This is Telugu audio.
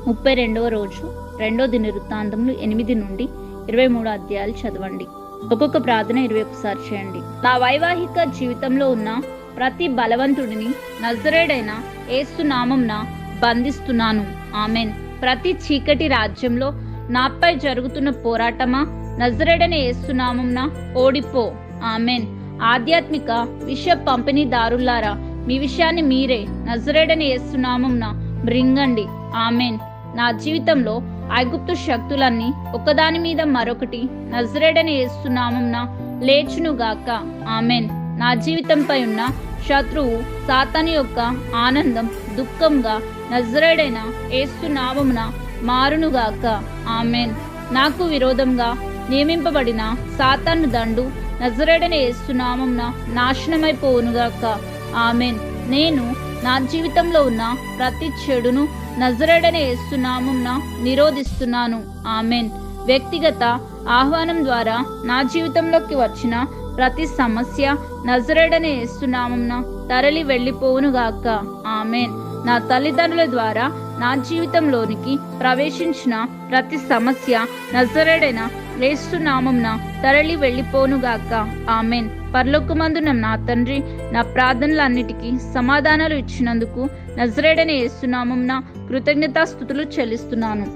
32వ రోజు 2వ దినవృత్తాంతములు 8 నుండి 23 అధ్యాయాలు చదవండి. ఒక్కొక్క ప్రార్థన 21 సార్లు చేయండి. నా వైవాహిక జీవితంలో ఉన్న ప్రతి బలవంతుడిని నజరేయుడైన యేసు నామమున బంధిస్తున్నాను. ఆమెన్. ప్రతి చీకటి రాజ్యంలో నాపై జరుగుతున్న పోరాటమా, నజరేయుడైన యేసు నామమున ఓడిపో. ఆమెన్. ఆధ్యాత్మిక విష పంపిణీదారులారా, మీ విషయాన్ని మీరే నజరేయుడైన యేసు నామమున మృంగండి. ఆమెన్. నా జీవితంలో ఐగుప్తు శక్తులన్నీ ఒకదాని మీద మరొకటి నజరేయుడైన యేసు నామమున లేచునుగాక. ఆమెన్. నా జీవితంపై ఉన్న శత్రువు సాతాను యొక్క ఆనందం దుఃఖంగా నజరేయుడైన యేసు నామమున మారునుగాక. ఆమెన్. నాకు విరోధంగా నియమింపబడిన సాతాను దండు నజరేయుడైన యేసు నామమున నాశనమైపోవునుగాక. ఆమెన్. నేను నా జీవితంలో ఉన్న ప్రతి చెడును నజరేయుడైన యేసు నామమున నిరోధిస్తున్నాను. ఆమెన్. వ్యక్తిగత ఆహ్వానం ద్వారా నా జీవితంలోకి వచ్చిన ప్రతి సమస్య నజరేయుడైన యేసు నామమున తరలి వెళ్ళిపోవునుగాక. ఆమెన్. నా తల్లిదండ్రుల ద్వారా నా జీవితంలోనికి ప్రవేశించిన ప్రతి సమస్య నజరేయుడైన యేసు నామమున తరలి వెళ్ళిపోనుగాక. ఆమెన్. పరలోకమందున్న నా తండ్రి, నా ప్రార్థనలన్నిటికీ సమాధానాలు ఇచ్చినందుకు నజరేయుడైన యేసు నామమున కృతజ్ఞతాస్తుతులు చెల్లిస్తున్నాను.